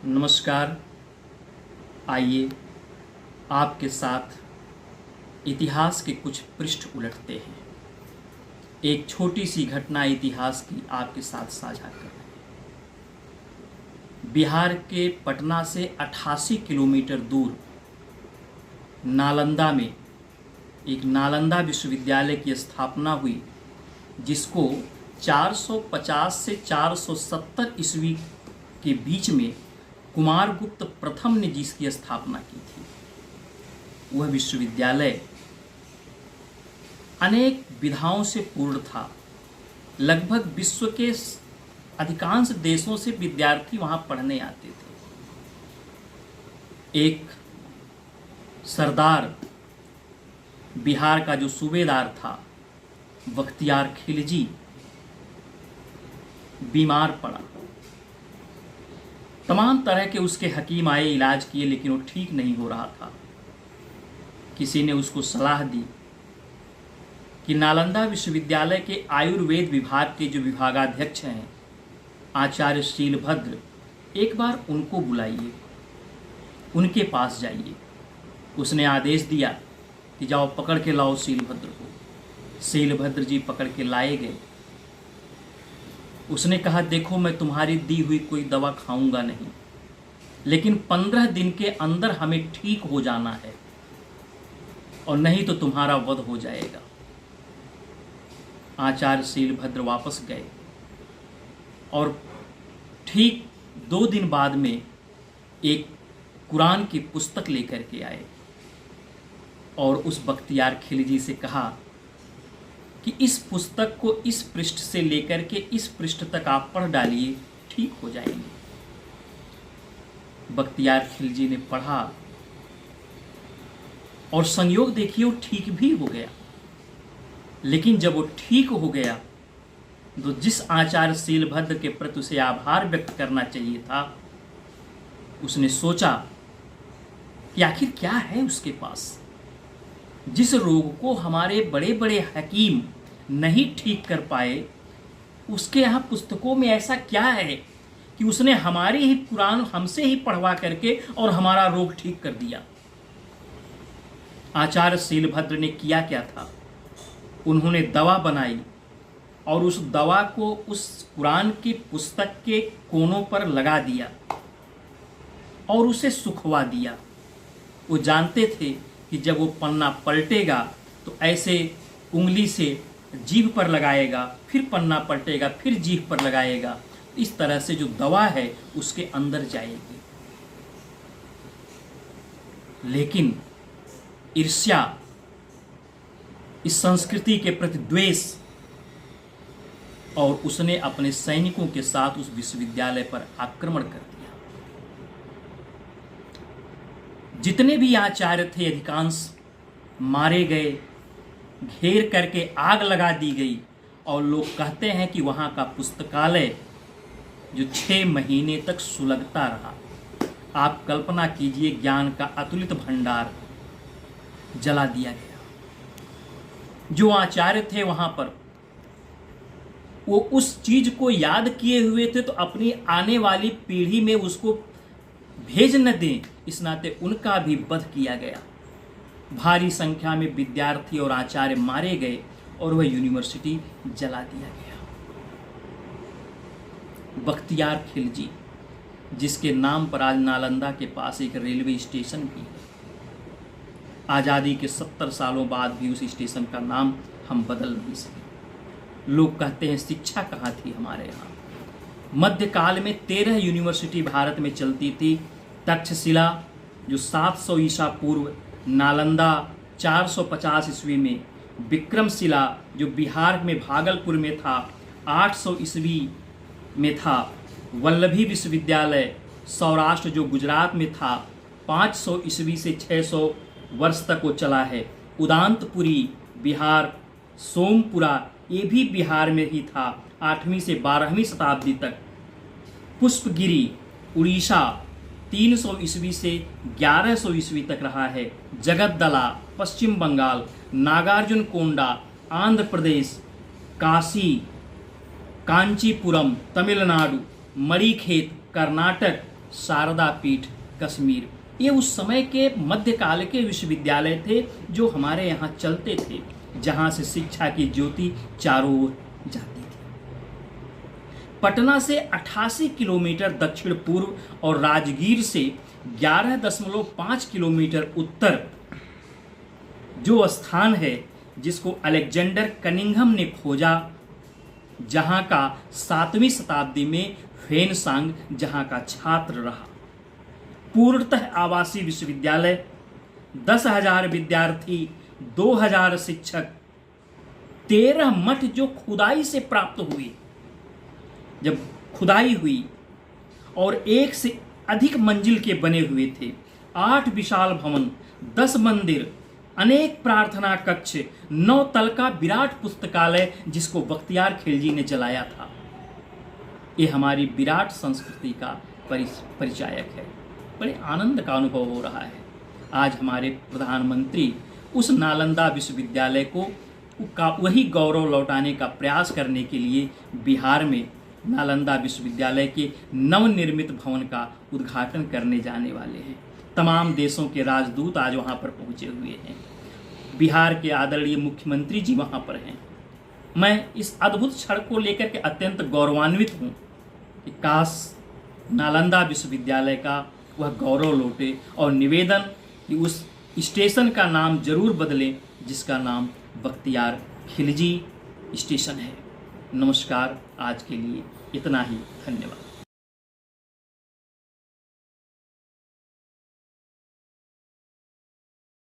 नमस्कार। आइए आपके साथ इतिहास के कुछ पृष्ठ उलटते हैं। एक छोटी सी घटना इतिहास की आपके साथ साझा कर रहे हैं। बिहार के पटना से 88 किलोमीटर दूर नालंदा में एक नालंदा विश्वविद्यालय की स्थापना हुई, जिसको 450 से 470 ईस्वी के बीच में कुमारगुप्त प्रथम ने जिसकी स्थापना की थी। वह विश्वविद्यालय अनेक विधाओं से पूर्ण था। लगभग विश्व के अधिकांश देशों से विद्यार्थी वहां पढ़ने आते थे। एक सरदार, बिहार का जो सूबेदार था, बख्तियार खिलजी, बीमार पड़ा। तमाम तरह के उसके हकीम आए, इलाज किए, लेकिन वो ठीक नहीं हो रहा था। किसी ने उसको सलाह दी कि नालंदा विश्वविद्यालय के आयुर्वेद विभाग के जो विभागाध्यक्ष हैं, आचार्य शीलभद्र, एक बार उनको बुलाइए, उनके पास जाइए। उसने आदेश दिया कि जाओ पकड़ के लाओ शीलभद्र को। शीलभद्र जी पकड़ के लाए गए। उसने कहा, देखो मैं तुम्हारी दी हुई कोई दवा खाऊंगा नहीं, लेकिन 15 दिन के अंदर हमें ठीक हो जाना है, और नहीं तो तुम्हारा वध हो जाएगा। आचार्य शीलभद्र वापस गए और ठीक 2 दिन बाद में एक कुरान की पुस्तक लेकर के आए और उस बख्तियार खिलजी से कहा कि इस पुस्तक को इस पृष्ठ से लेकर के इस पृष्ठ तक आप पढ़ डालिए, ठीक हो जाएंगे। बख्तियार खिलजी ने पढ़ा और संयोग देखिए वो ठीक भी हो गया। लेकिन जब वो ठीक हो गया तो जिस आचार्य शीलभद्र के प्रति उसे आभार व्यक्त करना चाहिए था, उसने सोचा कि आखिर क्या है उसके पास। जिस रोग को हमारे बड़े बड़े हकीम नहीं ठीक कर पाए, उसके यहाँ पुस्तकों में ऐसा क्या है कि उसने हमारी ही कुरान हमसे ही पढ़वा करके और हमारा रोग ठीक कर दिया। आचार्य शीलभद्र ने किया क्या था, उन्होंने दवा बनाई और उस दवा को उस कुरान की पुस्तक के कोनों पर लगा दिया और उसे सुखवा दिया। वो जानते थे कि जब वो पन्ना पलटेगा तो ऐसे उंगली से जीभ पर लगाएगा, फिर पन्ना पलटेगा, फिर जीभ पर लगाएगा। इस तरह से जो दवा है उसके अंदर जाएगी। लेकिन ईर्ष्या, इस संस्कृति के प्रति द्वेष, और उसने अपने सैनिकों के साथ उस विश्वविद्यालय पर आक्रमण कर दिया। जितने भी आचार्य थे अधिकांश मारे गए, घेर करके आग लगा दी गई। और लोग कहते हैं कि वहाँ का पुस्तकालय जो 6 महीने तक सुलगता रहा। आप कल्पना कीजिए, ज्ञान का अतुलित भंडार जला दिया गया। जो आचार्य थे वहाँ पर, वो उस चीज को याद किए हुए थे, तो अपनी आने वाली पीढ़ी में उसको भेज न दें, इस नाते उनका भी वध किया गया। भारी संख्या में विद्यार्थी और आचार्य मारे गए और वह यूनिवर्सिटी जला दिया गया। बख्तियार खिलजी, जिसके नाम पर आज नालंदा के पास एक रेलवे स्टेशन भी है। आज़ादी के 70 सालों बाद भी उस स्टेशन का नाम हम बदल नहीं सके। लोग कहते हैं शिक्षा कहाँ थी हमारे यहाँ। मध्यकाल में 13 यूनिवर्सिटी भारत में चलती थी। तक्षशिला जो 700 ईसा पूर्व, नालंदा 450 ईस्वी में, विक्रमशिला जो बिहार में भागलपुर में था 800 ईस्वी में था, वल्लभी विश्वविद्यालय सौराष्ट्र जो गुजरात में था 500 ईस्वी से 600 वर्ष तक वो चला है। उदांतपुरी बिहार, सोमपुरा ये भी बिहार में ही था 8वीं से 12वीं शताब्दी तक। पुष्पगिरी उड़ीसा 300 ईस्वी से 1100 ईस्वी तक रहा है। जगतदला पश्चिम बंगाल, नागार्जुन कोंडा आंध्र प्रदेश, काशी कांचीपुरम तमिलनाडु, मणिखेत कर्नाटक, शारदा पीठ कश्मीर। ये उस समय के मध्यकाल के विश्वविद्यालय थे जो हमारे यहाँ चलते थे, जहाँ से शिक्षा की ज्योति चारों ओर जाती थी। पटना से 88 किलोमीटर दक्षिण पूर्व और राजगीर से 11.5 किलोमीटर उत्तर जो स्थान है जिसको अलेक्जेंडर कनिंघम ने खोजा, जहाँ का 7वीं शताब्दी में फेनसांग जहाँ का छात्र रहा। पूर्णतः आवासीय विश्वविद्यालय, 10,000 विद्यार्थी, 2,000 शिक्षक, 13 मठ जो खुदाई से प्राप्त हुए। जब खुदाई हुई और 1 से अधिक मंजिल के बने हुए थे, 8 विशाल भवन, 10 मंदिर, अनेक प्रार्थना कक्ष, 9 तल का विराट पुस्तकालय जिसको बख्तियार खिलजी ने जलाया था। ये हमारी विराट संस्कृति का परिचायक है। बड़े आनंद का अनुभव हो रहा है। आज हमारे प्रधानमंत्री उस नालंदा विश्वविद्यालय को वही गौरव लौटाने का प्रयास करने के लिए बिहार में नालंदा विश्वविद्यालय के नवनिर्मित भवन का उद्घाटन करने जाने वाले हैं। तमाम देशों के राजदूत आज वहाँ पर पहुँचे हुए हैं। बिहार के आदरणीय मुख्यमंत्री जी वहाँ पर हैं। मैं इस अद्भुत क्षण को लेकर के अत्यंत गौरवान्वित हूँ कि काश नालंदा विश्वविद्यालय का वह गौरव लौटे, और निवेदन कि उस स्टेशन का नाम जरूर बदलें जिसका नाम बख्तियार खिलजी स्टेशन है। नमस्कार, आज के लिए इतना ही, धन्यवाद।